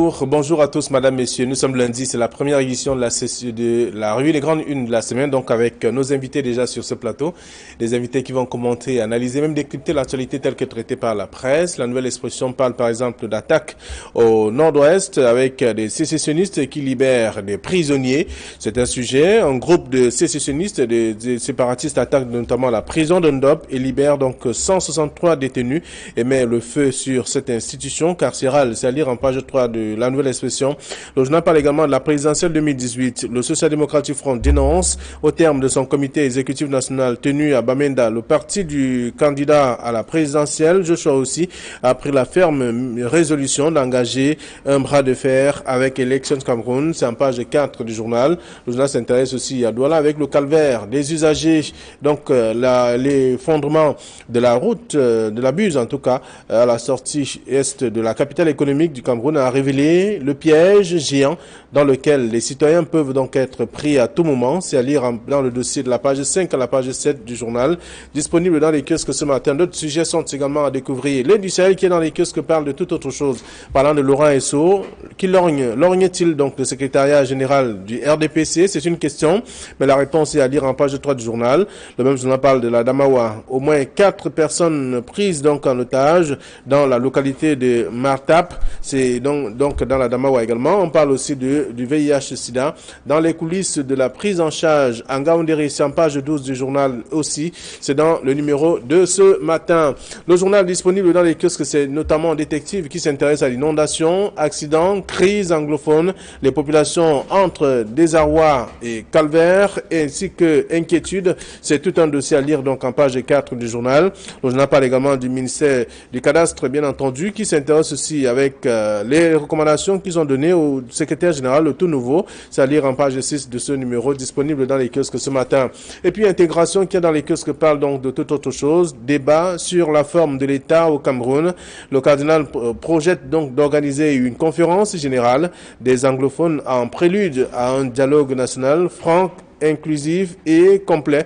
bonjour à tous, madame, messieurs. Nous sommes lundi, c'est la première édition de la session de la revue des grandes unes de la semaine, donc avec nos invités déjà sur ce plateau, des invités qui vont commenter, analyser, même décrypter l'actualité telle que traitée par la presse. La Nouvelle Expression parle par exemple d'attaques au nord-ouest avec des sécessionnistes qui libèrent des prisonniers. C'est un sujet. Un groupe de sécessionnistes, des séparatistes attaquent notamment la prison de Ndop et libère donc 163 détenus et met le feu sur cette institution carcérale. C'est à lire en page 3 de la Nouvelle Expression. Le journal parle également de la présidentielle 2018. Le Social-démocratique Front dénonce, au terme de son comité exécutif national tenu à Bamenda, le parti du candidat à la présidentielle, Joshua aussi, a pris la ferme résolution d'engager un bras de fer avec Elections Cameroun. C'est en page 4 du journal. Le journal s'intéresse aussi à Douala avec le calvaire des usagers. Donc, l'effondrement de la route, de la Buse en tout cas, à la sortie est de la capitale économique du Cameroun a révélé le piège géant dans lequel les citoyens peuvent donc être pris à tout moment. C'est à lire dans le dossier de la page 5 à la page 7 du journal, disponible dans les kiosques ce matin. D'autres sujets sont également à découvrir. L'aide du Sahel qui est dans les kiosques parle de toute autre chose. Parlant de Laurent Esso, qui lorgne-t-il donc le secrétariat général du RDPC? C'est une question, mais la réponse est à lire en page 3 du journal. Le même journal parle de la Damawa. Au moins 4 personnes prises donc en otage dans la localité de Martap. C'est donc dans la Damawa également. On parle aussi du VIH-Sida. Dans les coulisses de la prise en charge en Gaoundéry, c'est en page 12 du journal aussi. C'est dans le numéro de ce matin. Le journal disponible dans les kiosques, c'est notamment un détective qui s'intéresse à l'inondation, accident, crise anglophone, les populations entre désarroi et calvaire, ainsi que inquiétude. C'est tout un dossier à lire donc en page 4 du journal. Le journal parle également du ministère du cadastre, bien entendu, qui s'intéresse aussi avec les recommandations qu'ils ont données au secrétaire général, le tout nouveau. C'est à lire en page 6 de ce numéro, disponible dans les kiosques ce matin. Et puis intégration qui est dans les kiosques parle donc de toute autre chose. Débat sur la forme de l'État au Cameroun. Le cardinal projette donc d'organiser une conférence générale des anglophones en prélude à un dialogue national franc, inclusif et complet.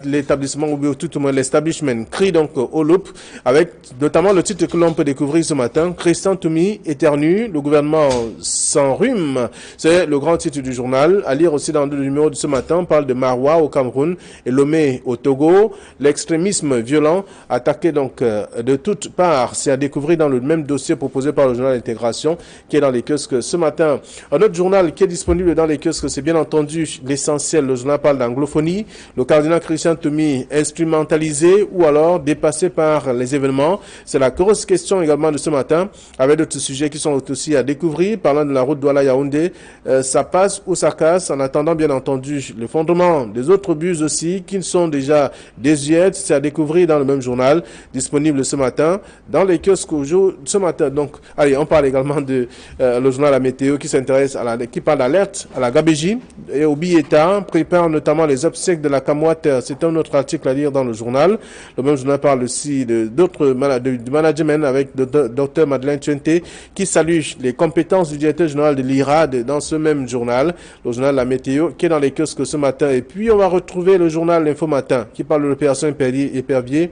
L'établissement, ou tout au moins l'establishment, crie donc au loup, avec notamment le titre que l'on peut découvrir ce matin, Christian Toumi éternue, le gouvernement s'enrhume. C'est le grand titre du journal. À lire aussi dans le numéro de ce matin, on parle de Marois au Cameroun et Lomé au Togo. L'extrémisme violent attaqué donc de toutes parts. C'est à découvrir dans le même dossier proposé par le journal Intégration, qui est dans les kiosques ce matin. Un autre journal qui est disponible dans les kiosques, c'est bien entendu l'essentiel. Le journal parle d'anglophonie. Le cardinal Christian Toumi instrumentalisé ou alors dépassé par les événements. C'est la grosse question également de ce matin, avec d'autres sujets qui sont aussi à découvrir. Parlant de la route Douala-Yaoundé, ça passe ou ça casse, en attendant bien entendu le fondement des autres buses aussi, qui sont déjà désuètes. C'est à découvrir dans le même journal, disponible ce matin, dans les kiosques ce matin. Donc, allez, on parle également de le journal La Météo qui s'intéresse qui parle d'alerte à la Gabégie et au Biéta, prépare notamment les obsèques de la Camoite. C'est un autre article à lire dans le journal. Le même journal parle aussi d'autres du management avec le docteur Madeleine Tuenté qui salue les compétences du directeur général de l'IRAD dans ce même journal. Le journal La Météo qui est dans les kiosques ce matin. Et puis on va retrouver le journal L'Info Matin qui parle de l'opération Épervier.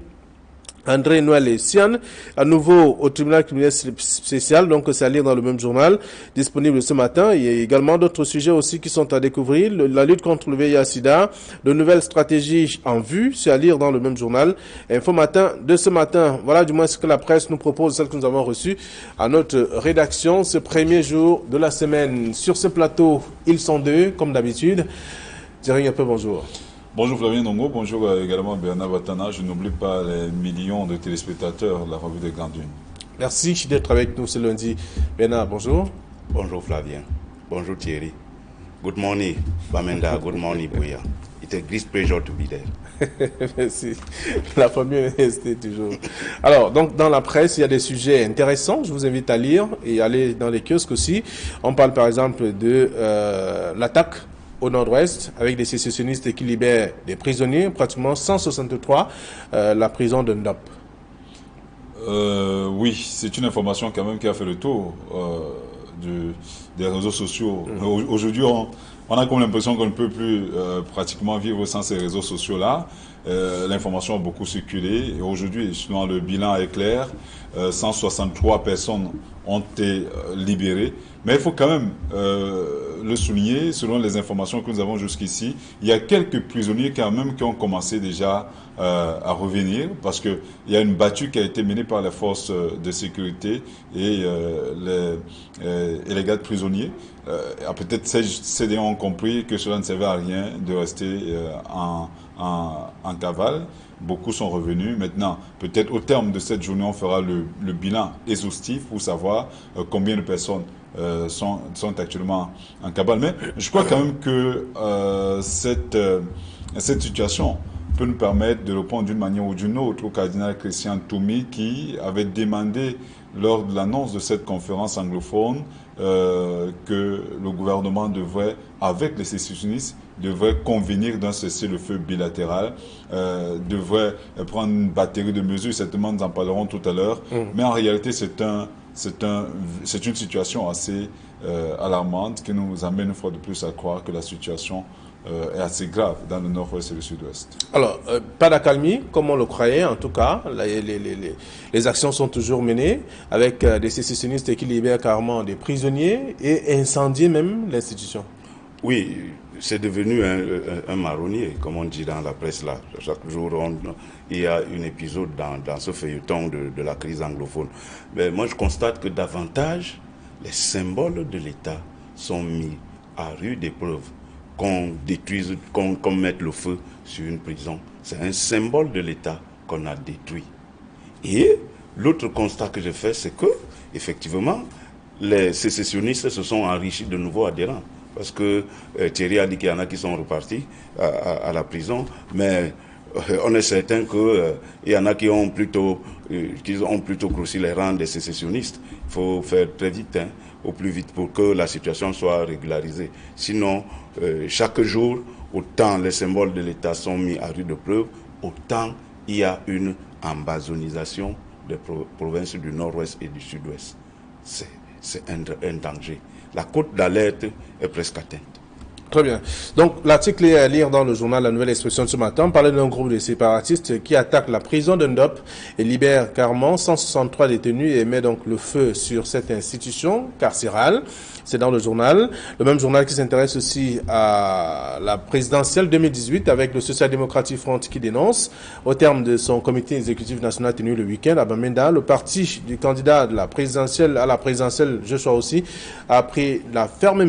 André Noël et Sian, à nouveau au tribunal criminel spécial, donc c'est à lire dans le même journal, disponible ce matin. Il y a également d'autres sujets aussi qui sont à découvrir. La lutte contre le VIH-Sida, de nouvelles stratégies en vue, c'est à lire dans le même journal. Info Matin de ce matin. Voilà du moins ce que la presse nous propose, celle que nous avons reçue à notre rédaction ce premier jour de la semaine. Sur ce plateau, ils sont deux, comme d'habitude. Thierry un peu bonjour. Bonjour Flavien Nongo, bonjour également Bernard Watana. Je n'oublie pas les millions de téléspectateurs de la revue des Grandes Unes. Merci d'être avec nous ce lundi. Bernard, bonjour. Bonjour Flavien. Bonjour Thierry. Good morning, Bamenda. Good morning, Bouya. It's a great pleasure to be there. Merci. La famille est restée toujours. Alors, donc, dans la presse, il y a des sujets intéressants. Je vous invite à lire et aller dans les kiosques aussi. On parle par exemple de l'attaque au nord-ouest, avec des sécessionnistes qui libèrent des prisonniers, pratiquement 163, la prison de Ndop. Oui, c'est une information quand même qui a fait le tour des réseaux sociaux. Aujourd'hui, On a comme l'impression qu'on ne peut plus pratiquement vivre sans ces réseaux sociaux-là. L'information a beaucoup circulé. Et aujourd'hui, selon le bilan est clair, 163 personnes ont été libérées. Mais il faut quand même le souligner, selon les informations que nous avons jusqu'ici, il y a quelques prisonniers quand même qui ont commencé déjà à revenir, parce qu'il y a une battue qui a été menée par les forces de sécurité et les gardes prisonniers. Peut-être ces derniers ont compris que cela ne servait à rien de rester en cavale. Beaucoup sont revenus. Maintenant, peut-être au terme de cette journée, on fera le bilan exhaustif pour savoir combien de personnes sont actuellement en cavale. Mais je crois quand même que cette situation peut nous permettre de répondre d'une manière ou d'une autre au cardinal Christian Toumi, qui avait demandé lors de l'annonce de cette conférence anglophone que le gouvernement devrait, avec les sécessionnistes, devrait convenir d'un cessez-le-feu bilatéral, devrait prendre une batterie de mesures, certainement nous en parlerons tout à l'heure, mais en réalité c'est une situation assez alarmante qui nous amène une fois de plus à croire que la situation est assez grave dans le nord-ouest et le sud-ouest. Alors, pas d'accalmie, comme on le croyait, en tout cas. Les actions sont toujours menées avec des sécessionnistes qui libèrent carrément des prisonniers et incendient même l'institution. Oui, c'est devenu un marronnier, comme on dit dans la presse là. Chaque jour, il y a un épisode dans ce feuilleton de la crise anglophone. Mais moi, je constate que davantage, les symboles de l'État sont mis à rude épreuve. Qu'on détruise, qu'on mette le feu sur une prison. C'est un symbole de l'État qu'on a détruit. Et l'autre constat que je fais, c'est que, effectivement, les sécessionnistes se sont enrichis de nouveaux adhérents. Parce que Thierry a dit qu'il y en a qui sont repartis à la prison, mais on est certain qu'il y en a qui ont plutôt grossi les rangs des sécessionnistes. Il faut faire très vite, au plus vite, pour que la situation soit régularisée. Sinon, chaque jour, autant les symboles de l'État sont mis à rude preuve, autant il y a une embazonisation des provinces du nord-ouest et du sud-ouest. C'est un danger. La cote d'alerte est presque atteinte. Très bien. Donc, l'article est à lire dans le journal La Nouvelle Expression de ce matin. On parlait d'un groupe de séparatistes qui attaque la prison de Ndop et libère carrément 163 détenus et met donc le feu sur cette institution carcérale. C'est dans le journal. Le même journal qui s'intéresse aussi à la présidentielle 2018 avec le Social-Démocratique Front qui dénonce, au terme de son comité exécutif national tenu le week-end à Bamenda, le parti du candidat de la présidentielle à la présidentielle, Joshua aussi, a pris la ferme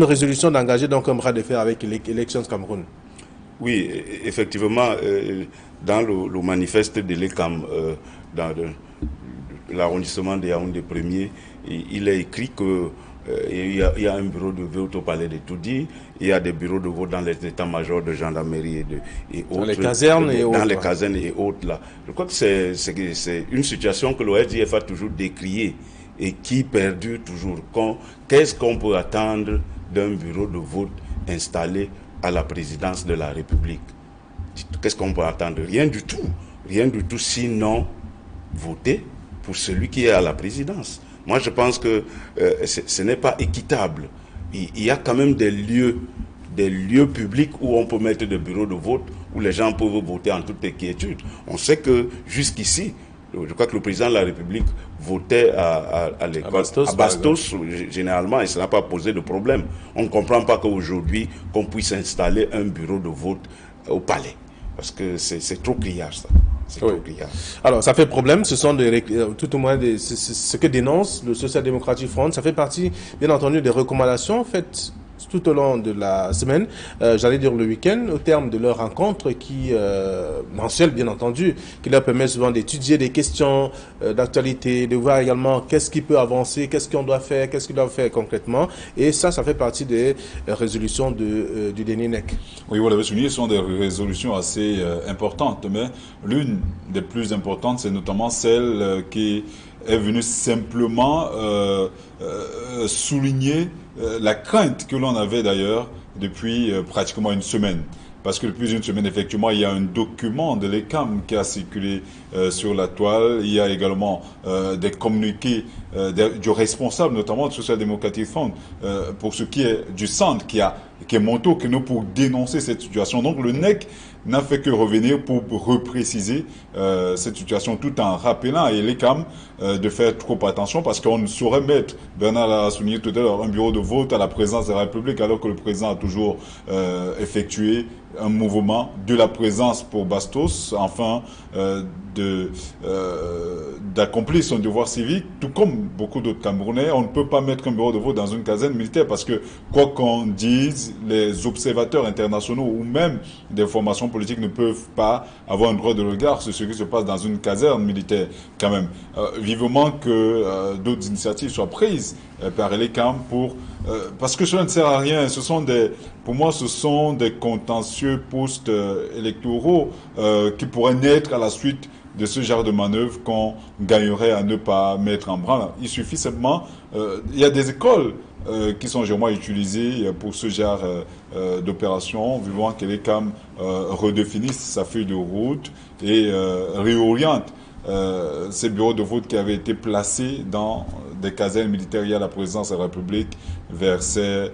résolution d'engager donc un bras de fer avec l'Elections Cameroun. Oui, effectivement, dans le manifeste de l'ECAM, dans l'arrondissement de Yaoundé 1er, il est écrit que il y a un bureau de vote au palais de Toudi, il y a des bureaux de vote dans les états-majors de gendarmerie et autres. Dans les casernes et autres. Dans les casernes et autres, là. Je crois que c'est une situation que l'OSDF a toujours décriée et qui perdure toujours. Qu'est-ce qu'on peut attendre d'un bureau de vote installé à la présidence de la République? Qu'est-ce qu'on peut attendre? Rien du tout, sinon voter pour celui qui est à la présidence. Moi, je pense que ce n'est pas équitable. Il y a quand même des lieux publics où on peut mettre des bureaux de vote, où les gens peuvent voter en toute quiétude. On sait que jusqu'ici, je crois que le président de la République votait à l'école, à Bastos généralement, et ça n'a pas posé de problème. On ne comprend pas qu'aujourd'hui, qu'on puisse installer un bureau de vote au palais. Parce que c'est trop criard, ça. Oui. Alors, ça fait problème. Ce sont tout au moins ce que dénonce le Social-Démocratique Front. Ça fait partie, bien entendu, des recommandations faites tout au long de la semaine, j'allais dire le week-end, au terme de leur rencontre mensuelle, bien entendu, qui leur permet souvent d'étudier des questions d'actualité, de voir également qu'est-ce qui peut avancer, qu'est-ce qu'on doit faire, qu'est-ce qu'ils doivent faire concrètement. Et ça fait partie des résolutions du dernier NEC. Oui, vous l'avez souligné, ce sont des résolutions assez importantes, mais l'une des plus importantes, c'est notamment celle qui est venue simplement souligner la crainte que l'on avait d'ailleurs depuis pratiquement une semaine. parce que depuis une semaine, effectivement, il y a un document de l'ECAM qui a circulé sur la toile. Il y a également des communiqués du responsable, notamment de Social Democratic Front, pour ce qui est du centre, qui est monté au créneau pour dénoncer cette situation. Donc le NEC n'a fait que revenir pour repréciser cette situation, tout en rappelant à l'ECAM de faire trop attention, parce qu'on ne saurait mettre, Bernard l'a souligné tout à l'heure, un bureau de vote à la présidence de la République, alors que le président a toujours effectué un mouvement de la présence pour Bastos, afin d'accomplir son devoir civique, tout comme beaucoup d'autres Camerounais. On ne peut pas mettre un bureau de vote dans une caserne militaire, parce que, quoi qu'on dise, les observateurs internationaux ou même des formations politiques ne peuvent pas avoir un droit de regard sur ce qui se passe dans une caserne militaire, quand même. Vivement que d'autres initiatives soient prises par l'ECAM parce que cela ne sert à rien. Pour moi, ce sont des contentieux post-électoraux qui pourraient naître à la suite de ce genre de manœuvre qu'on gagnerait à ne pas mettre en branle. Il suffit simplement, il y a des écoles qui sont généralement utilisées pour ce genre d'opération, vivant que l'ECAM redéfinisse sa feuille de route et réoriente ces bureaux de vote qui avaient été placés dans des casernes militaires. Il y a la présidence de la République vers ces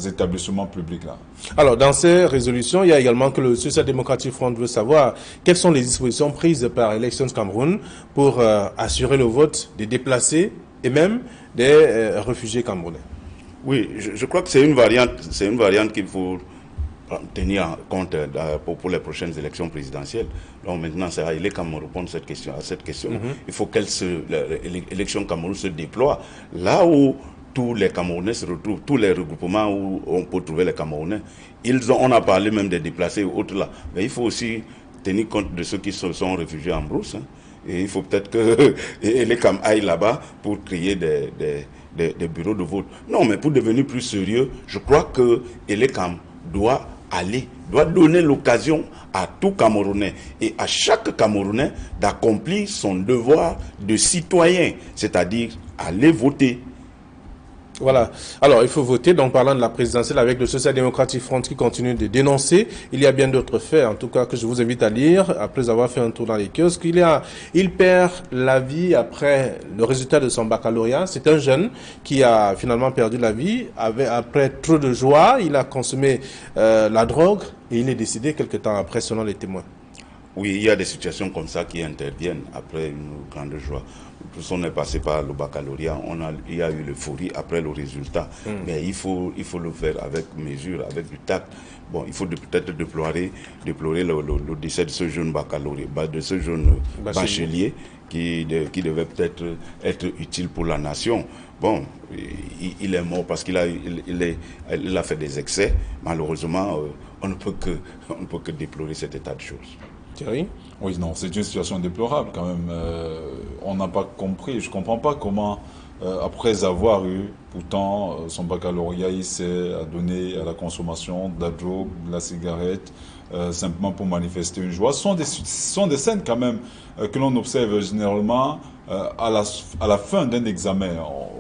établissements publics-là. Alors, dans ces résolutions, il y a également que le Social Democratic Front veut savoir quelles sont les dispositions prises par Elections Cameroun pour assurer le vote des déplacés et même des réfugiés camerounais. Oui, je crois que c'est une variante qu'il faut tenir en compte pour les prochaines élections présidentielles. Donc maintenant, c'est à l'ECAM de répondre à cette question. Il faut que l'élection Cameroun se déploie là où tous les Camerounais se retrouvent, tous les regroupements où on peut trouver les Camerounais. On a parlé même des déplacés ou autres là. Mais il faut aussi tenir compte de ceux qui se sont réfugiés en brousse. Et il faut peut-être que l'ECAM aille là-bas pour créer des bureaux de vote. Non, mais pour devenir plus sérieux, je crois que l'ECAM doit donner l'occasion à tout Camerounais et à chaque Camerounais d'accomplir son devoir de citoyen, c'est-à-dire aller voter. Voilà. Alors, il faut voter. Donc, parlant de la présidentielle avec le Social Democratic Front qui continue de dénoncer, il y a bien d'autres faits, en tout cas, que je vous invite à lire après avoir fait un tour dans les kiosques. Il perd la vie après le résultat de son baccalauréat. C'est un jeune qui a finalement perdu la vie après trop de joie. Il a consommé la drogue et il est décédé quelque temps après, selon les témoins. Oui, il y a des situations comme ça qui interviennent après une grande joie. Tous on est passé par le baccalauréat, il y a eu l'euphorie après le résultat. Mais il faut le faire avec mesure, avec du tact. Bon, il faut peut-être déplorer le décès de ce jeune baccalauréat, de ce jeune bachelier qui devait peut-être être utile pour la nation. Bon, il est mort parce qu'il a fait des excès. Malheureusement, on ne peut que déplorer cet état de choses. Thierry ? Oui, non, c'est une situation déplorable quand même. On n'a pas compris, je ne comprends pas comment, après avoir eu pourtant son baccalauréat, il s'est adonné à la consommation de la drogue, de la cigarette, simplement pour manifester une joie. Ce sont des scènes quand même que l'on observe généralement à la fin d'un examen.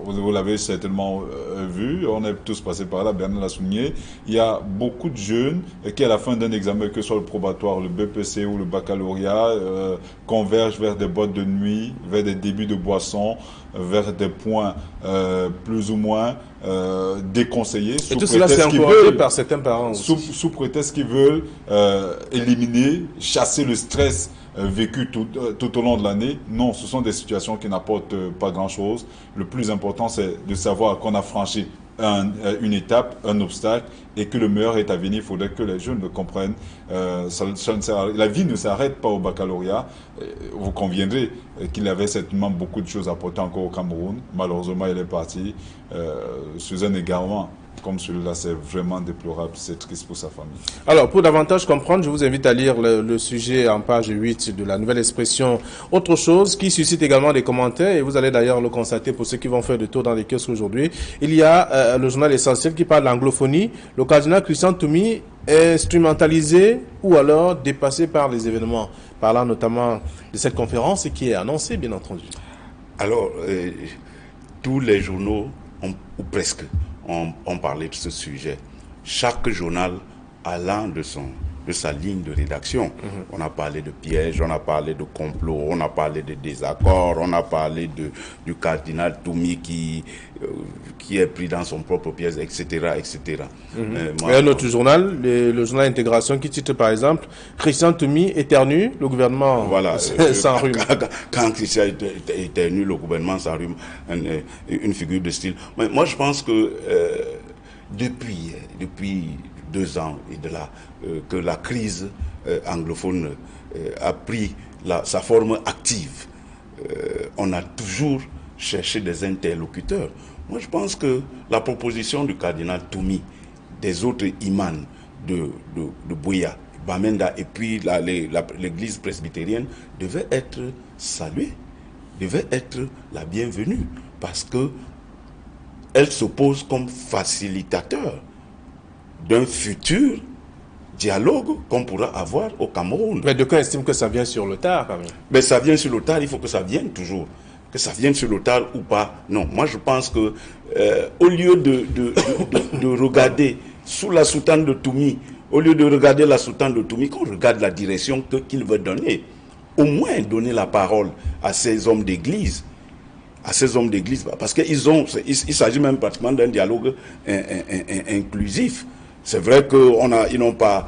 Vous l'avez certainement vu, on est tous passés par là, Bernard l'a souligné. Il y a beaucoup de jeunes qui, à la fin d'un examen, que ce soit le probatoire, le BPC ou le baccalauréat, convergent vers des boîtes de nuit, vers des débits de boissons, vers des points plus ou moins déconseillés. Et tout cela, c'est encouragé par certains parents aussi. Sous prétexte qu'ils veulent éliminer, chasser le stress vécu tout au long de l'année. Non, ce sont des situations qui n'apportent pas grand-chose. Le plus important, c'est de savoir qu'on a franchi une étape, un obstacle, et que le meilleur est à venir. Il faudrait que les jeunes le comprennent. La vie ne s'arrête pas au baccalauréat. Vous conviendrez qu'il avait certainement beaucoup de choses à apporter encore au Cameroun. Malheureusement, il est parti sous un égarement. Comme celui-là, c'est vraiment déplorable, c'est triste pour sa famille. Alors, pour davantage comprendre, je vous invite à lire le sujet en page 8 de la nouvelle expression « Autre chose » qui suscite également des commentaires, et vous allez d'ailleurs le constater pour ceux qui vont faire le tour dans les kiosques aujourd'hui. Il y a le journal Essentiel qui parle d'anglophonie. Le cardinal Christian Toumi est instrumentalisé ou alors dépassé par les événements, parlant notamment de cette conférence qui est annoncée, bien entendu. Alors, tous les journaux, ou presque, on parlait de ce sujet. Chaque journal allant de sa ligne de rédaction. On a parlé de pièges, on a parlé de complots, on a parlé de désaccords, on a parlé du cardinal Toumi qui est pris dans son propre piège, etc. etc. Il y a un autre journal, le journal Intégration, qui titre par exemple « Christian Toumi éternue, le gouvernement s'enrhume ». Quand Christian éternue, le gouvernement s'enrhume, une figure de style. Mais moi, je pense que depuis 2 ans et de là, que la crise anglophone a pris sa forme active. On a toujours cherché des interlocuteurs. Moi, je pense que la proposition du cardinal Toumi, des autres imams de Buea, Bamenda et puis l'église presbytérienne devait être saluée, devait être la bienvenue, parce que elle s'oppose comme facilitateur d'un futur dialogue qu'on pourra avoir au Cameroun. Mais d'aucuns estiment que ça vient sur le tard quand même. Mais ça vient sur le tard, il faut que ça vienne toujours. Que ça vienne sur le tard ou pas. Non, moi je pense que au lieu de regarder sous la soutane de Toumi, au lieu de regarder la soutane de Toumi, qu'on regarde la direction qu'il veut donner. Au moins donner la parole à ces hommes d'église. Parce qu'il s'agit même pratiquement d'un dialogue inclusif. C'est vrai qu'ils n'ont pas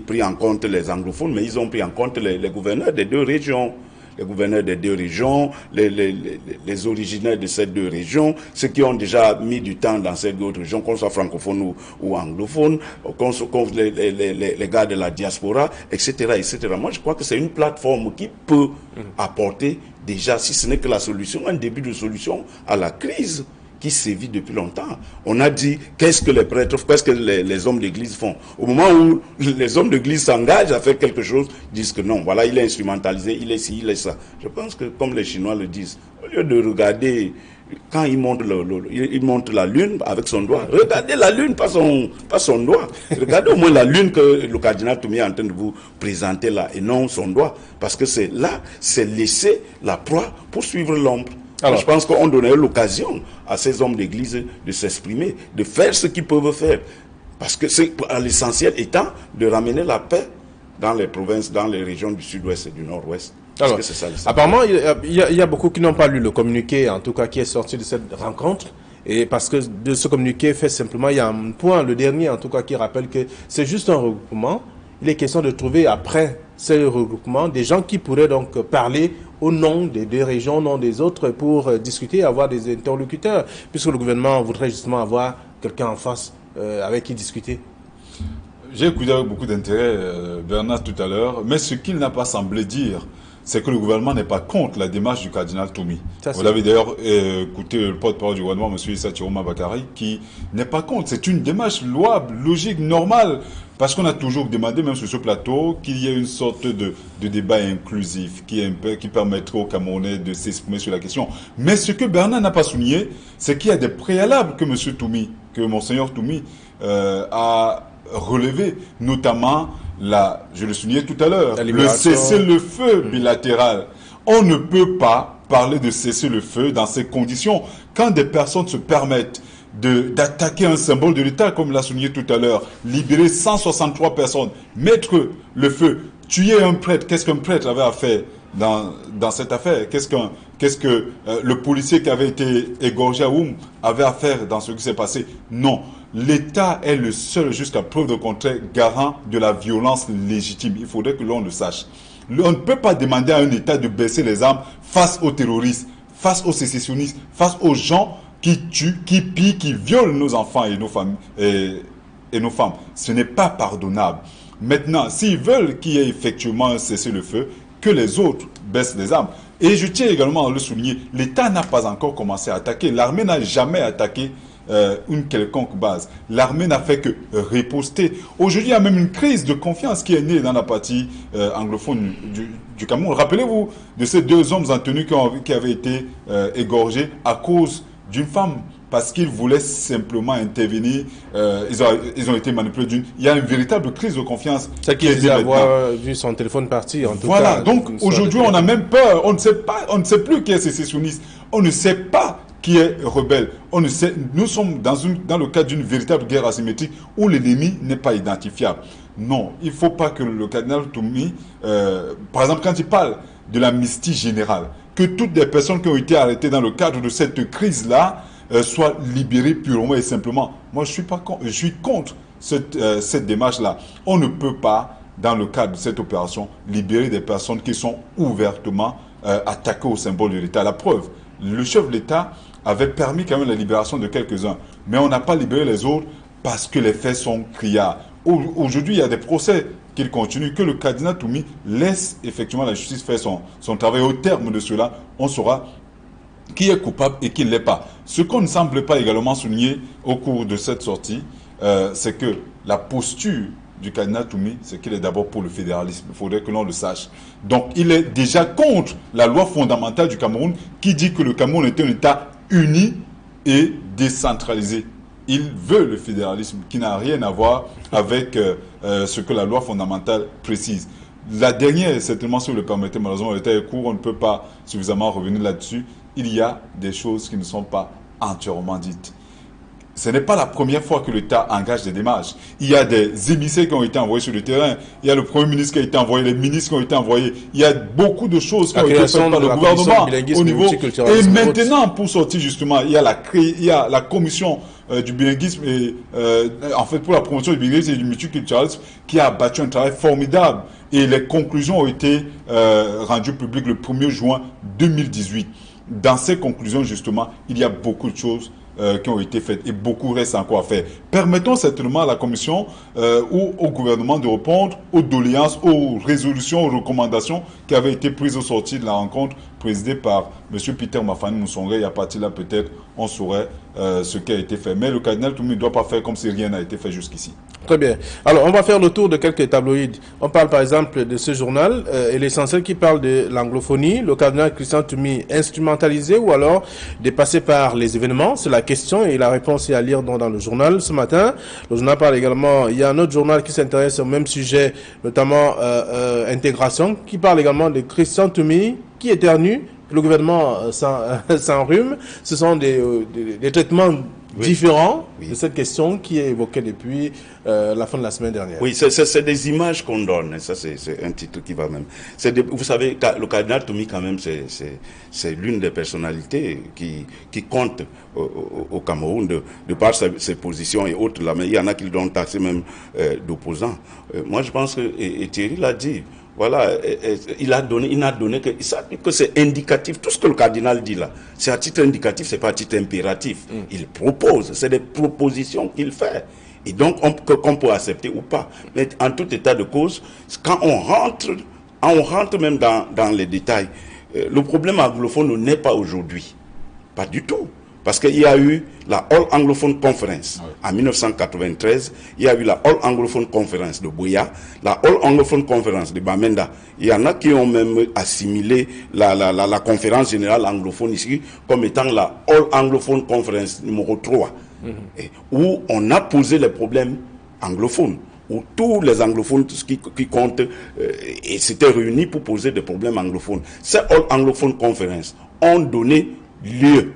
pris en compte les anglophones, mais ils ont pris en compte les gouverneurs des 2 régions. Les gouverneurs des 2 régions, les originaires de ces 2 régions, ceux qui ont déjà mis du temps dans ces 2 régions, qu'on soit francophone ou anglophone, les gars de la diaspora, etc., etc. Moi, je crois que c'est une plateforme qui peut apporter déjà, si ce n'est que la solution, un début de solution à la crise qui sévit depuis longtemps. On a dit, qu'est-ce que les prêtres, qu'est-ce que les hommes d'église font? Au moment où les hommes d'église s'engagent à faire quelque chose, disent que non, voilà, il est instrumentalisé, il est ci, il est ça. Je pense que, comme les Chinois le disent, au lieu de regarder, quand il montre la lune avec son doigt, regardez la lune, pas son doigt. Regardez au moins la lune que le cardinal Toumi est en train de vous présenter là, et non son doigt. Parce que c'est laisser la proie pour suivre l'ombre. Alors, je pense qu'on donnerait l'occasion à ces hommes d'église de s'exprimer, de faire ce qu'ils peuvent faire. Parce que l'essentiel étant de ramener la paix dans les provinces, dans les régions du sud-ouest et du nord-ouest. Alors, apparemment, il y a beaucoup qui n'ont pas lu le communiqué, en tout cas, qui est sorti de cette rencontre. Et parce que de ce communiqué fait simplement, il y a un point, le dernier en tout cas, qui rappelle que c'est juste un regroupement. Il est question de trouver après ce regroupement des gens qui pourraient donc parler au nom des 2 régions, au nom des autres, pour discuter, avoir des interlocuteurs, puisque le gouvernement voudrait justement avoir quelqu'un en face avec qui discuter. J'ai écouté avec beaucoup d'intérêt Bernard tout à l'heure, mais ce qu'il n'a pas semblé dire, c'est que le gouvernement n'est pas contre la démarche du cardinal Toumi. Vous l'avez d'ailleurs écouté le porte-parole du gouvernement, M. Issa Chiroma Bakary, qui n'est pas contre. C'est une démarche louable, logique, normale. Parce qu'on a toujours demandé, même sur ce plateau, qu'il y ait une sorte de débat inclusif qui permettrait aux Camerounais de s'exprimer sur la question. Mais ce que Bernard n'a pas souligné, c'est qu'il y a des préalables que M. Toumi, que Monseigneur Toumi a relevé, notamment je le soulignais tout à l'heure, le cessez-le-feu bilatéral. On ne peut pas parler de cessez-le-feu dans ces conditions. Quand des personnes se permettent d'attaquer un symbole de l'État, comme l'a souligné tout à l'heure, libérer 163 personnes, mettre le feu, tuer un prêtre, qu'est-ce qu'un prêtre avait à faire dans cette affaire? Qu'est-ce que le policier qui avait été égorgé à Oum avait à faire dans ce qui s'est passé? Non. L'État est le seul, jusqu'à preuve de contraire, garant de la violence légitime. Il faudrait que l'on le sache. On ne peut pas demander à un État de baisser les armes face aux terroristes, face aux sécessionnistes, face aux gens qui tuent, qui pillent, qui violent nos enfants et nos femmes. Et nos femmes. Ce n'est pas pardonnable. Maintenant, s'ils veulent qu'il y ait effectivement un cessez-le-feu, que les autres baissent les armes. Et je tiens également à le souligner, l'État n'a pas encore commencé à attaquer. L'armée n'a jamais attaqué une quelconque base. L'armée n'a fait que riposter. Aujourd'hui, il y a même une crise de confiance qui est née dans la partie anglophone du Cameroun. Rappelez-vous de ces 2 hommes en tenue qui avaient été égorgés à cause d'une femme, parce qu'ils voulaient simplement intervenir. Ils ont été manipulés. Il y a une véritable crise de confiance. C'est qui disait avoir vu son téléphone partir. En tout voilà, cas, donc aujourd'hui on a même peur. On ne sait plus qui est sécessionniste. On ne sait pas qui est rebelle. On ne sait, nous sommes dans le cadre d'une véritable guerre asymétrique où l'ennemi n'est pas identifiable. Non, il ne faut pas que le cardinal Toumi, par exemple, quand il parle de l'amnistie générale, que toutes les personnes qui ont été arrêtées dans le cadre de cette crise-là soient libérées purement et simplement. Moi, je suis contre cette démarche-là. On ne peut pas, dans le cadre de cette opération, libérer des personnes qui sont ouvertement attaquées au symbole de l'État. La preuve, le chef de l'État avait permis quand même la libération de quelques-uns, mais on n'a pas libéré les autres parce que les faits sont criards. Aujourd'hui, il y a des procès qu'il continue, que le cardinal Toumi laisse effectivement la justice faire son travail. Au terme de cela, on saura qui est coupable et qui ne l'est pas. Ce qu'on ne semble pas également souligner au cours de cette sortie, c'est que la posture du cardinal Toumi, c'est qu'il est d'abord pour le fédéralisme. Il faudrait que l'on le sache. Donc, il est déjà contre la loi fondamentale du Cameroun qui dit que le Cameroun est un État uni et décentralisé. Il veut le fédéralisme qui n'a rien à voir avec ce que la loi fondamentale précise. La dernière, certainement, si vous le permettez, malheureusement, le temps est court, on ne peut pas suffisamment revenir là-dessus. Il y a des choses qui ne sont pas entièrement dites. Ce n'est pas la première fois que l'État engage des démarches. Il y a des émissaires qui ont été envoyés sur le terrain. Il y a le Premier ministre qui a été envoyé, les ministres qui ont été envoyés. Il y a beaucoup de choses qui ont été faites par le gouvernement au niveau. Et maintenant, pour sortir justement, il y a la commission du bilinguisme et en fait pour la promotion du bilinguisme et du multiculturalisme qui a abattu un travail formidable. Et les conclusions ont été rendues publiques le 1er juin 2018. Dans ces conclusions, justement, il y a beaucoup de choses qui ont été faites et beaucoup reste encore à faire. Permettons certainement à la Commission ou au gouvernement de répondre aux doléances, aux résolutions, aux recommandations qui avaient été prises au sortir de la rencontre présidée par M. Peter Mafani Moussongé. Et à partir de là, peut-être, on saurait ce qui a été fait. Mais le cardinal Toumi ne doit pas faire comme si rien n'a été fait jusqu'ici. Très bien. Alors, on va faire le tour de quelques tabloïds. On parle par exemple de ce journal et l'essentiel qui parle de l'anglophonie. Le cardinal Christian Toumi instrumentalisé ou alors dépassé par les événements. C'est la question et la réponse est à lire dans le journal ce matin. Le journal parle également, il y a un autre journal qui s'intéresse au même sujet, notamment intégration, qui parle également de Christian Toumi qui éternue. Le gouvernement s'enrhume. Ce sont des traitements différents de cette question qui est évoquée depuis la fin de la semaine dernière. Oui, c'est des images qu'on donne. Ça, c'est un titre qui va même. Vous savez, le cardinal Toumi, quand même, c'est l'une des personnalités qui compte au Cameroun de par ses positions et autres. Là, mais il y en a qui l'ont taxé même d'opposants. Moi, je pense que, et Thierry l'a dit, voilà, il n'a donné que c'est indicatif. Tout ce que le cardinal dit là, c'est à titre indicatif, c'est pas à titre impératif. Il propose, c'est des propositions qu'il fait. Et donc, qu'on peut accepter ou pas. Mais en tout état de cause, quand on rentre même dans les détails, le problème anglophone n'est pas aujourd'hui. Pas du tout. Parce qu'il y a eu la All Anglophone Conference en 1993, il y a eu la All Anglophone Conference de Buea, la All Anglophone Conference de Bamenda. Il y en a qui ont même assimilé la conférence générale anglophone ici comme étant la All Anglophone Conference numéro 3, où on a posé les problèmes anglophones, où tous les anglophones qui comptent et s'étaient réunis pour poser des problèmes anglophones. Ces All Anglophone Conference ont donné lieu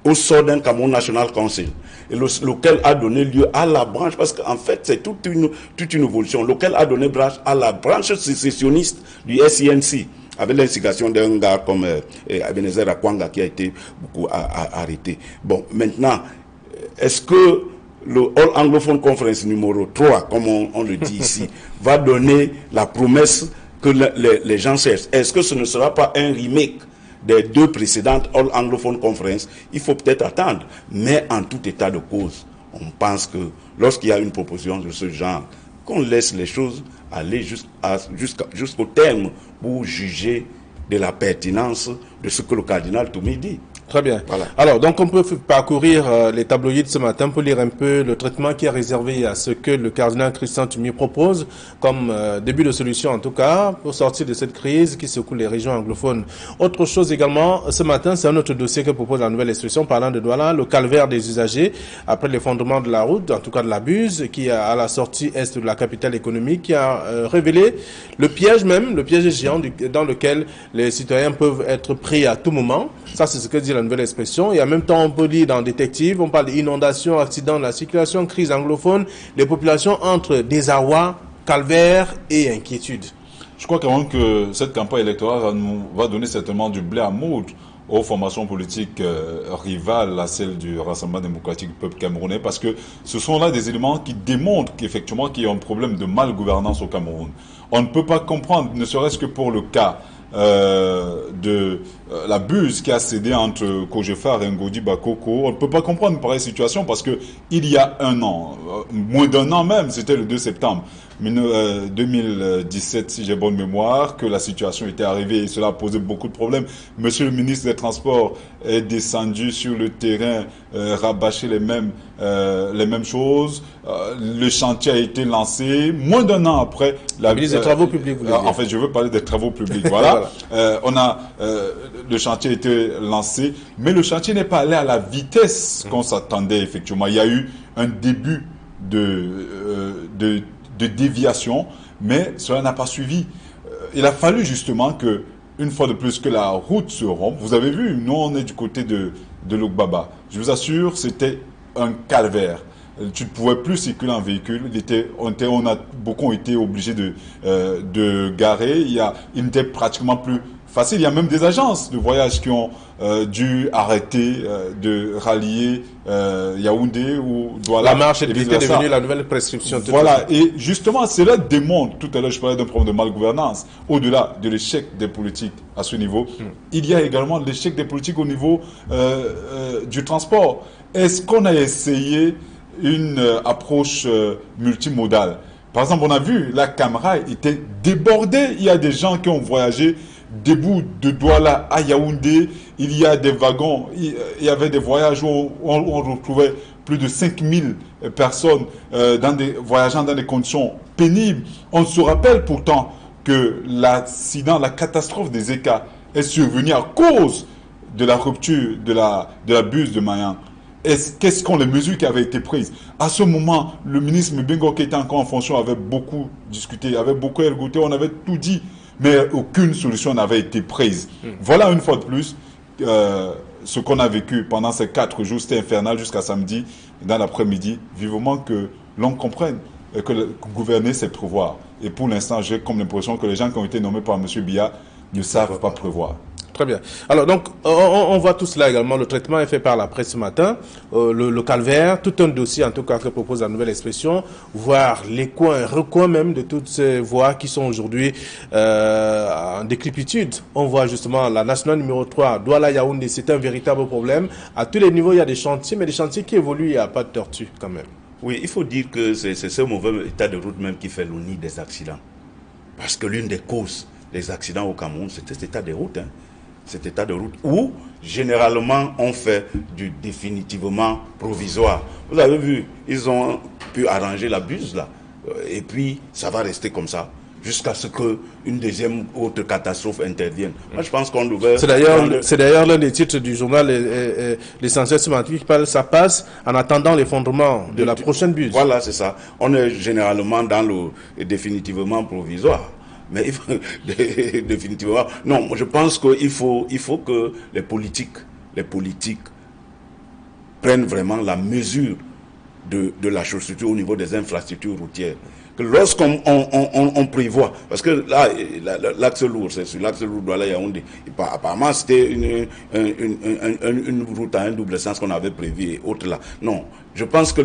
au sort d'un Cameroun National Council, et lequel a donné lieu à la branche, parce qu'en fait c'est toute une évolution, lequel a donné branche à la branche sécessionniste du SINC, avec l'instigation d'un gars comme Ebenezer Akwanga qui a été beaucoup arrêté. Bon, maintenant, est-ce que le All Anglophone Conference numéro 3, comme on le dit ici, va donner la promesse que les gens cherchent? Est-ce que ce ne sera pas un remake des deux précédentes All Anglophone Conference? Il faut peut-être attendre. Mais en tout état de cause, on pense que lorsqu'il y a une proposition de ce genre, qu'on laisse les choses aller jusqu'au terme pour juger de la pertinence de ce que le cardinal Toumi dit. Très bien. Voilà. Alors, donc on peut parcourir les tabloïds ce matin pour lire un peu le traitement qui est réservé à ce que le cardinal Christian Toumi propose comme début de solution, en tout cas, pour sortir de cette crise qui secoue les régions anglophones. Autre chose également, ce matin, c'est un autre dossier que propose la nouvelle expression parlant de Douala, le calvaire des usagers après l'effondrement de la route, en tout cas de la Buse, qui a à la sortie est de la capitale économique, qui a révélé le piège géant dans lequel les citoyens peuvent être pris à tout moment. Ça, c'est ce que dit la la nouvelle expression. Et en même temps, on peut lire dans Détective, on parle d'inondations, accidents de la circulation, crise anglophone. Les populations entre désarroi, calvaire et inquiétude. Je crois quand même que cette campagne électorale va donner certainement du blé à moudre aux formations politiques rivales à celles du Rassemblement démocratique du peuple camerounais, parce que ce sont là des éléments qui démontrent qu'effectivement qu'il y a un problème de malgouvernance au Cameroun. On ne peut pas comprendre, ne serait-ce que pour le cas de la buse qui a cédé entre Kojefar et Ngodi Bakoko. On ne peut pas comprendre une pareille situation parce que il y a un an, moins d'un an même, c'était le 2 septembre 2017, si j'ai bonne mémoire, que la situation était arrivée et cela a posé beaucoup de problèmes. Monsieur le ministre des Transports est descendu sur le terrain, rabâcher les mêmes choses. Le chantier a été lancé. Moins d'un an après, la ministre des Travaux publics, vous voulez dire. En fait, je veux parler des travaux publics. Voilà. Voilà. Le chantier a été lancé, mais le chantier n'est pas allé à la vitesse qu'on s'attendait, effectivement. Il y a eu un début de déviation, mais cela n'a pas suivi. Il a fallu justement que, une fois de plus, que la route se rompe. Vous avez vu, nous on est du côté de Lugbaba. Je vous assure, c'était un calvaire. Tu ne pouvais plus circuler en véhicule. Beaucoup ont été obligés de garer. Il n'était pratiquement plus facile. Il y a même des agences de voyage qui ont dû arrêter de rallier Yaoundé ou Douala. La marche était devenue la nouvelle prescription. Voilà, et justement, cela démontre, tout à l'heure je parlais d'un problème de malgouvernance, au-delà de l'échec des politiques à ce niveau, il y a également l'échec des politiques au niveau du transport. Est-ce qu'on a essayé une approche multimodale? Par exemple, on a vu, la Camera était débordée, il y a des gens qui ont voyagé debout de Douala à Yaoundé, il y a des wagons, il y avait des voyages où on retrouvait plus de 5000 personnes voyageant dans des conditions pénibles. On se rappelle pourtant que l'accident, la catastrophe des ECA est survenue à cause de la rupture de la buse de Mayan. Qu'est-ce qu'ont les mesures qui avaient été prises? À ce moment, le ministre Mbingo qui était encore en fonction avait beaucoup discuté, avait beaucoup ergoté, on avait tout dit, mais aucune solution n'avait été prise. Voilà une fois de plus ce qu'on a vécu pendant ces 4 jours, c'était infernal jusqu'à samedi, dans l'après-midi. Vivement que l'on comprenne que gouverner, c'est prévoir. Et pour l'instant, j'ai comme l'impression que les gens qui ont été nommés par M. Biya ne savent pas prévoir. Très bien. Alors donc, on voit tout cela également. Le traitement est fait par la presse ce matin. Le calvaire, tout un dossier en tout cas que propose la nouvelle expression, voir les coins, recoins même de toutes ces voies qui sont aujourd'hui en décrépitude. On voit justement la nationale numéro 3, Douala Yaoundé, c'est un véritable problème. À tous les niveaux, il y a des chantiers, mais des chantiers qui évoluent, il n'y a pas de tortue quand même. Oui, il faut dire que c'est ce mauvais état de route même qui fait l'ONI des accidents. Parce que l'une des causes des accidents au Cameroun, c'est cet état de route. Cet état de route où, généralement, on fait du définitivement provisoire. Vous avez vu, ils ont pu arranger la buse, là. Et puis, ça va rester comme ça, jusqu'à ce qu'une deuxième autre catastrophe intervienne. Moi, je pense qu'on devait... C'est d'ailleurs l'un des titres du journal L'Essentiel ce matin qui parle, ça passe en attendant l'effondrement de la prochaine buse. Voilà, c'est ça. On est généralement dans le définitivement provisoire. Mais il faut, définitivement, non, je pense qu'il faut que les politiques prennent vraiment la mesure de la structure au niveau des infrastructures routières. Que lorsqu'on prévoit, parce que là, l'axe lourd, c'est sur l'axe lourd Douala Yaoundé. Apparemment, c'était une route à un double sens qu'on avait prévu et autres là. Non, je pense que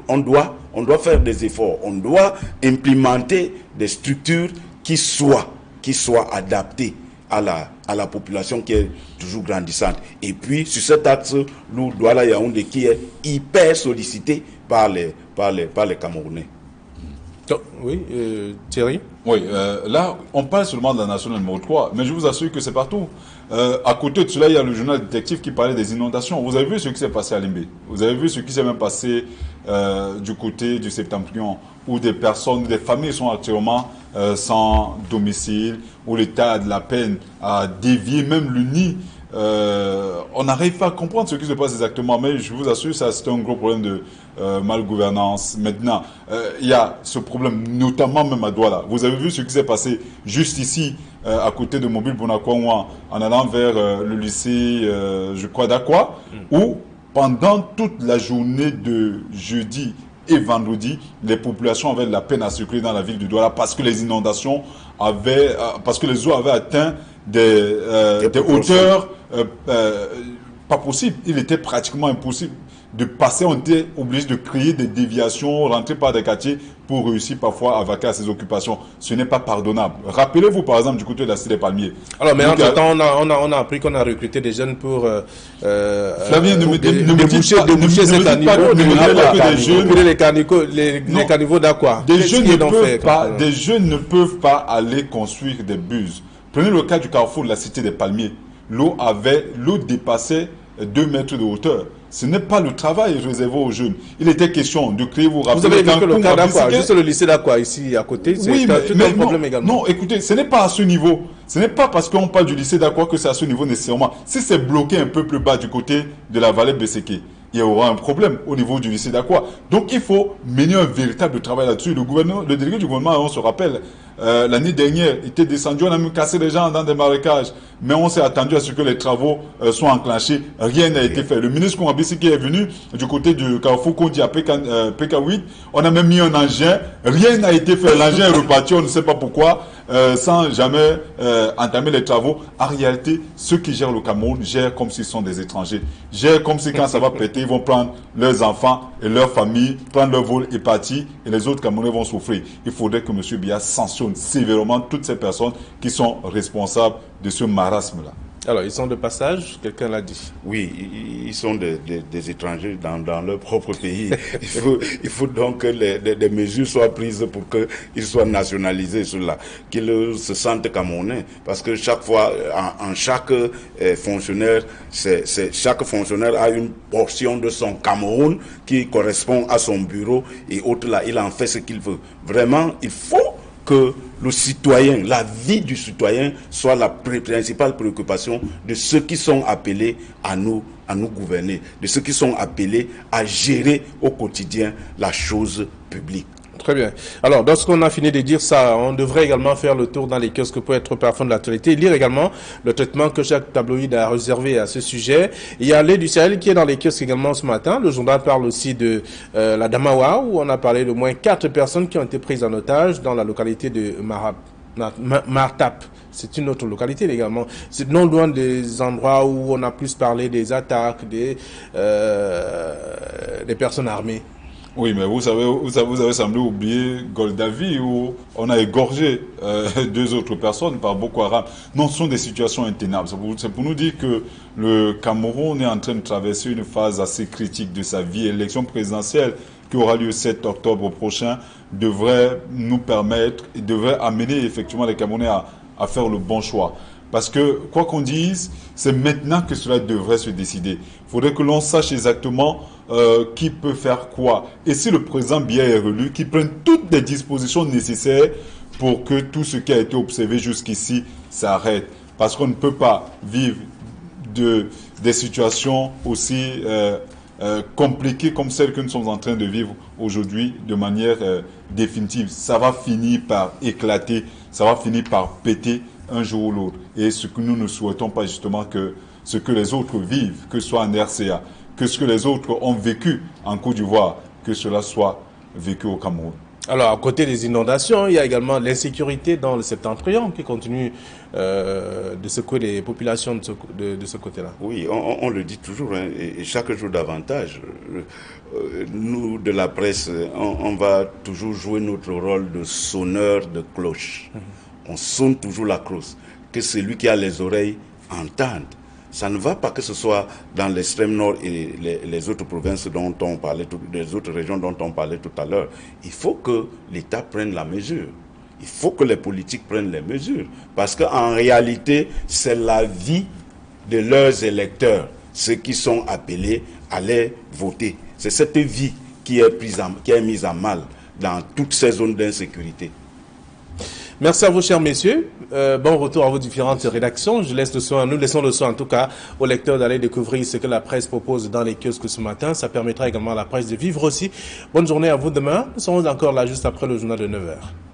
on doit faire des efforts, on doit implémenter des structures qui soient adaptées à la population qui est toujours grandissante. Et puis, sur cet axe, Douala Yaoundé qui est hyper sollicité par les Camerounais. Oui, Thierry? Oui, là, on parle seulement de la nationale numéro 3, mais je vous assure que c'est partout. À côté de cela, il y a le journal Détective qui parlait des inondations. Vous avez vu ce qui s'est passé à Limbé. Vous avez vu ce qui s'est même passé du côté du Septentrion, où des personnes, des familles sont actuellement sans domicile, où l'État a de la peine à dévier même le nid on n'arrive pas à comprendre ce qui se passe exactement. Mais je vous assure, ça c'est un gros problème de malgouvernance. Maintenant, il y a ce problème, notamment même à Douala. Vous avez vu ce qui s'est passé juste ici, à côté de Mobile Bonakwa, en allant vers le lycée, je crois, d'Aqua, où pendant toute la journée de jeudi et vendredi, les populations avaient de la peine à circuler dans la ville de Douala parce que les inondations avaient, parce que les eaux avaient atteint des hauteurs pas possibles. Il était pratiquement impossible de passer. On était obligé de créer des déviations, rentrer par des quartiers pour réussir parfois à vaquer à ses occupations. Ce n'est pas pardonnable. Rappelez-vous par exemple du côté de la Cité des Palmiers. Alors, mais entre-temps, on a appris qu'on a recruté des jeunes pour Flavien, ne me déboucher cet caniveau. Les caniveaux d'Aqua. Des jeunes ne peuvent pas aller construire des buses. Prenez le cas du carrefour de la Cité des Palmiers. L'eau dépassait 2 mètres de hauteur. Ce n'est pas le travail réservé aux jeunes. Il était question de créer, vous avez vu que le cas d'Aqua, juste le lycée d'Aqua ici à côté, c'est un problème également. Non, écoutez, ce n'est pas à ce niveau. Ce n'est pas parce qu'on parle du lycée d'Aqua que c'est à ce niveau nécessairement. Si c'est bloqué un peu plus bas du côté de la vallée Besséké, il y aura un problème au niveau du lycée d'Aqua. Donc il faut mener un véritable travail là-dessus. Le délégué du gouvernement, on se rappelle, l'année dernière, il était descendu, on a même cassé les gens dans des marécages. Mais on s'est attendu à ce que les travaux soient enclenchés. Rien n'a été fait. Le ministre Kouambissi qui est venu du côté du Carrefour Kondi à PK8, on a même mis un engin. Rien n'a été fait. L'engin est reparti, on ne sait pas pourquoi, sans jamais entamer les travaux. En réalité, ceux qui gèrent le Cameroun gèrent comme s'ils sont des étrangers. Gèrent comme si quand ça va péter, ils vont prendre leurs enfants et leurs familles, prendre leur vol et partir, et les autres Camerounais vont souffrir. Il faudrait que M. Biya sanctionne sévèrement toutes ces personnes qui sont responsables de ce marasme-là. Alors, ils sont de passage, quelqu'un l'a dit. Oui, ils sont des étrangers dans leur propre pays. Il faut donc que des mesures soient prises pour qu'ils soient nationalisés, ceux-là, qu'ils se sentent camerounais. Parce que chaque fois, chaque fonctionnaire, chaque fonctionnaire a une portion de son Cameroun qui correspond à son bureau, et autre là, il en fait ce qu'il veut. Vraiment, il faut que le citoyen, la vie du citoyen soit la principale préoccupation de ceux qui sont appelés à nous gouverner, de ceux qui sont appelés à gérer au quotidien la chose publique. Très bien. Alors, lorsqu'on a fini de dire ça, on devrait également faire le tour dans les kiosques pour être parfum de l'actualité, lire également le traitement que chaque tabloïd a réservé à ce sujet. Il y a l'aide du Sahel qui est dans les kiosques également ce matin. Le journal parle aussi de la Damawa, où on a parlé de moins 4 personnes qui ont été prises en otage dans la localité de Martap. C'est une autre localité également. C'est non loin des endroits où on a plus parlé des attaques, des personnes armées. Oui, mais vous avez semblé oublier Goldavi où on a égorgé 2 autres personnes par Boko Haram. Non, ce sont des situations intenables. C'est pour nous dire que le Cameroun est en train de traverser une phase assez critique de sa vie. L'élection présidentielle qui aura lieu le 7 octobre prochain devrait nous permettre et devrait amener effectivement les Camerounais à faire le bon choix. Parce que, quoi qu'on dise, c'est maintenant que cela devrait se décider. Il faudrait que l'on sache exactement qui peut faire quoi. Et si le président Biya est relu, qu'il prenne toutes les dispositions nécessaires pour que tout ce qui a été observé jusqu'ici s'arrête. Parce qu'on ne peut pas vivre des situations aussi compliquées comme celles que nous sommes en train de vivre aujourd'hui de manière définitive. Ça va finir par éclater, ça va finir par péter un jour ou l'autre. Et ce que nous ne souhaitons pas justement que ce que les autres vivent, que ce soit en RCA, que ce que les autres ont vécu en Côte d'Ivoire, que cela soit vécu au Cameroun. Alors, à côté des inondations, il y a également l'insécurité dans le septentrion qui continue de secouer les populations de ce côté-là. Oui, on le dit toujours, hein, et chaque jour davantage. Nous, de la presse, on va toujours jouer notre rôle de sonneur de cloche. On sonne toujours la cloche, que celui qui a les oreilles entende. Ça ne va pas que ce soit dans l'extrême nord et les autres provinces dont on parlait, les autres régions dont on parlait tout à l'heure. Il faut que l'État prenne la mesure. Il faut que les politiques prennent les mesures. Parce qu'en réalité, c'est la vie de leurs électeurs, ceux qui sont appelés à les voter. C'est cette vie qui est mise à mal dans toutes ces zones d'insécurité. Merci à vous, chers messieurs. Bon retour à vos différentes rédactions. Nous laissons le soin, en tout cas, aux lecteurs d'aller découvrir ce que la presse propose dans les kiosques ce matin. Ça permettra également à la presse de vivre aussi. Bonne journée à vous demain. Nous serons encore là juste après le journal de 9h.